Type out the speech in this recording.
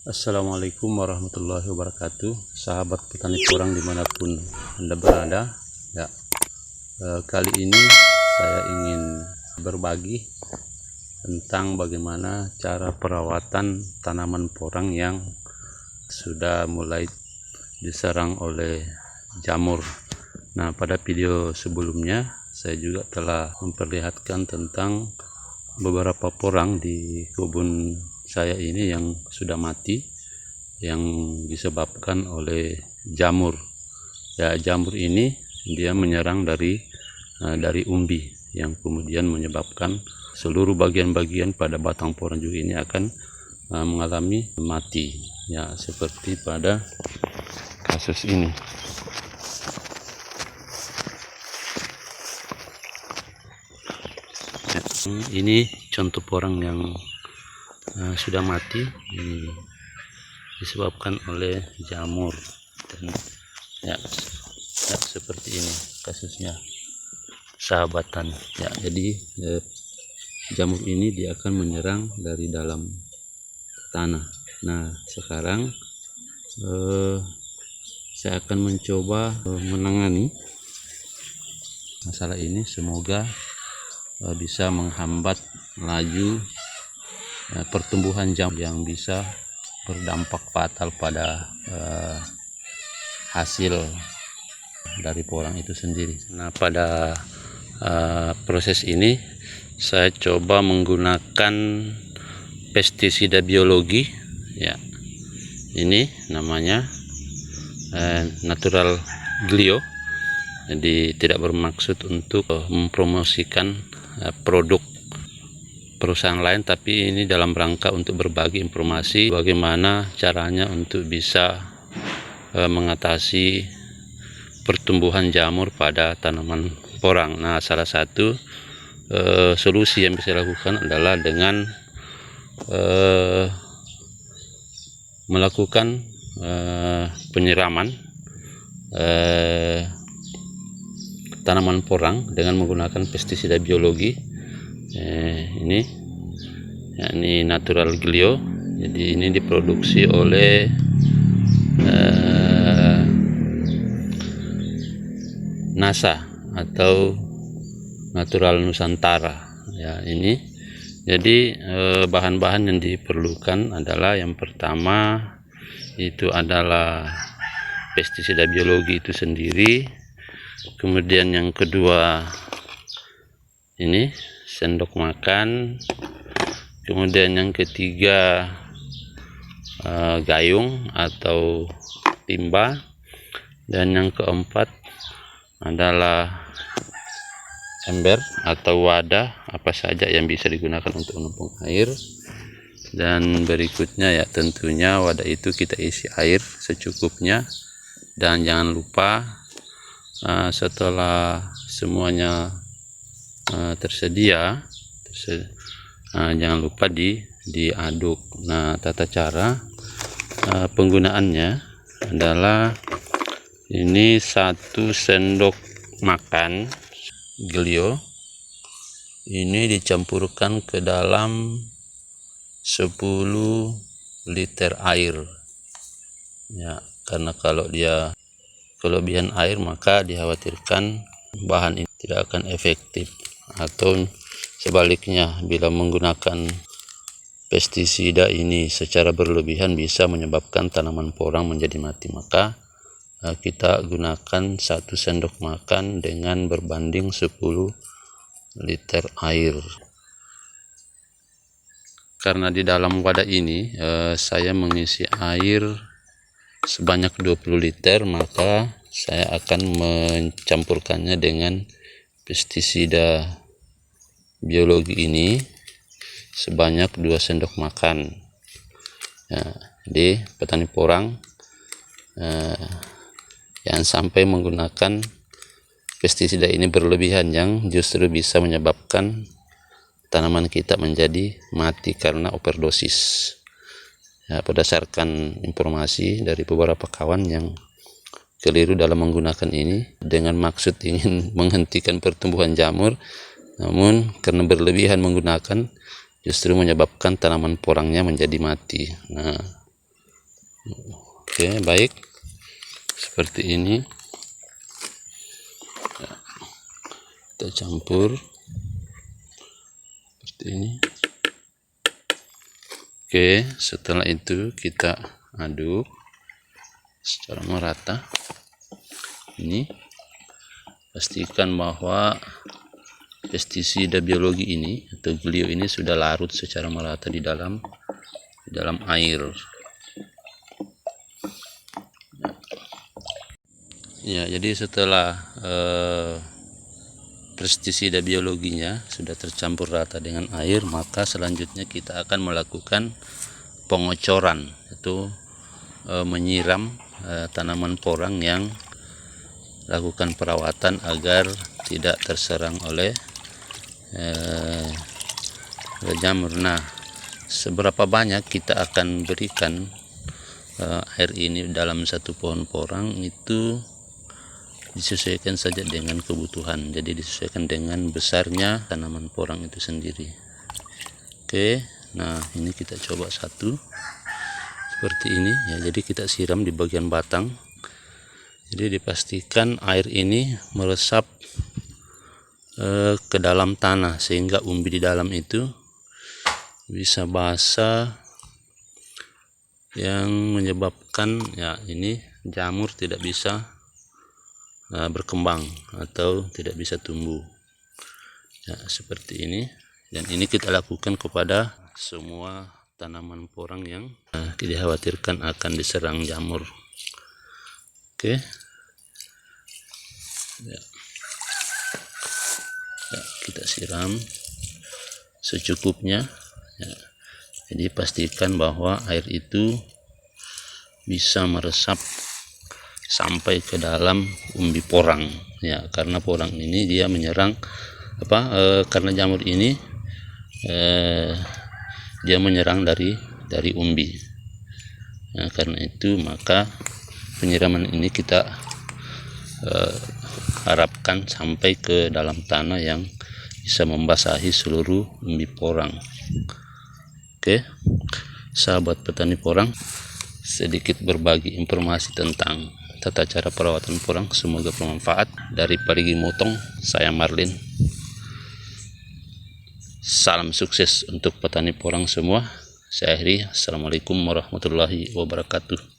Assalamualaikum warahmatullahi wabarakatuh, sahabat petani porang dimanapun Anda berada. Kali ini saya ingin berbagi tentang bagaimana cara perawatan tanaman porang yang sudah mulai diserang oleh jamur. Nah, pada video sebelumnya saya juga telah memperlihatkan tentang beberapa porang di kebun saya ini yang sudah mati, yang disebabkan oleh jamur. Jamur ini dia menyerang dari umbi, yang kemudian menyebabkan seluruh bagian-bagian pada batang porang juga ini akan mengalami mati, seperti pada kasus ini. Ini contoh porang yang sudah mati, disebabkan oleh jamur, dan seperti ini kasusnya, sahabatan. Jadi jamur ini dia akan menyerang dari dalam tanah. Nah, sekarang saya akan mencoba menangani masalah ini, semoga bisa menghambat laju pertumbuhan jamur yang bisa berdampak fatal pada hasil dari porang itu sendiri. Nah, pada proses ini saya coba menggunakan pestisida biologi, ini namanya natural glio. Jadi tidak bermaksud untuk mempromosikan produk perusahaan lain, tapi ini dalam rangka untuk berbagi informasi bagaimana caranya untuk bisa mengatasi pertumbuhan jamur pada tanaman porang. Nah, salah satu solusi yang bisa dilakukan adalah dengan melakukan penyiraman tanaman porang dengan menggunakan pestisida biologi. Ini natural glio. Jadi ini diproduksi oleh NASA atau Natural Nusantara. Ini jadi bahan-bahan yang diperlukan adalah, yang pertama itu adalah pestisida biologi itu sendiri. Kemudian yang kedua ini sendok makan. Kemudian yang ketiga gayung atau timba. Dan yang keempat adalah ember atau wadah, apa saja yang bisa digunakan untuk menampung air. Dan berikutnya tentunya wadah itu kita isi air secukupnya. Dan jangan lupa setelah semuanya tersedia, jangan lupa diaduk. Nah, tata cara penggunaannya adalah ini 1 sendok makan glio ini dicampurkan ke dalam 10 liter air, karena kalau dia kelebihan air maka dikhawatirkan bahan ini tidak akan efektif, atau sebaliknya bila menggunakan pestisida ini secara berlebihan bisa menyebabkan tanaman porang menjadi mati. Maka kita gunakan 1 sendok makan dengan berbanding 10 liter air. Karena di dalam wadah ini saya mengisi air sebanyak 20 liter, maka saya akan mencampurkannya dengan pestisida biologi ini sebanyak 2 sendok makan. Jadi petani porang jangan sampai menggunakan pestisida ini berlebihan, yang justru bisa menyebabkan tanaman kita menjadi mati karena overdosis. Berdasarkan informasi dari beberapa kawan yang keliru dalam menggunakan ini dengan maksud ingin menghentikan pertumbuhan jamur, namun karena berlebihan menggunakan justru menyebabkan tanaman porangnya menjadi mati. Nah, Oke, baik, seperti ini. Kita campur seperti ini. Oke, setelah itu kita aduk secara merata. Ini pastikan bahwa pestisida biologi ini atau glio ini sudah larut secara merata di dalam air. Ya, jadi setelah pestisida biologinya sudah tercampur rata dengan air, maka selanjutnya kita akan melakukan pengocoran, yaitu menyiram tanaman porang yang lakukan perawatan agar tidak terserang oleh jamur. Nah, seberapa banyak kita akan berikan air ini dalam satu pohon porang itu disesuaikan saja dengan kebutuhan, jadi disesuaikan dengan besarnya tanaman porang itu sendiri. Oke, nah ini kita coba satu seperti ini ya. Jadi kita siram di bagian batang, jadi dipastikan air ini meresap ke dalam tanah sehingga umbi di dalam itu bisa basah, yang menyebabkan ya ini jamur tidak bisa berkembang atau tidak bisa tumbuh ya, seperti ini. Dan ini kita lakukan kepada semua tanaman porang yang dikhawatirkan akan diserang jamur. Oke ya. Ya, kita siram secukupnya ya. Jadi pastikan bahwa air itu bisa meresap sampai ke dalam umbi porang ya, karena porang ini dia menyerang karena jamur ini dia menyerang dari umbi. Nah, karena itu maka penyiraman ini kita harapkan sampai ke dalam tanah yang bisa membasahi seluruh umbi porang. Oke, sahabat petani porang, sedikit berbagi informasi tentang tata cara perawatan porang, semoga bermanfaat. Dari Parigi Motong, saya Marlin. Salam sukses untuk petani porang semua. Saya akhiri. Assalamualaikum warahmatullahi wabarakatuh.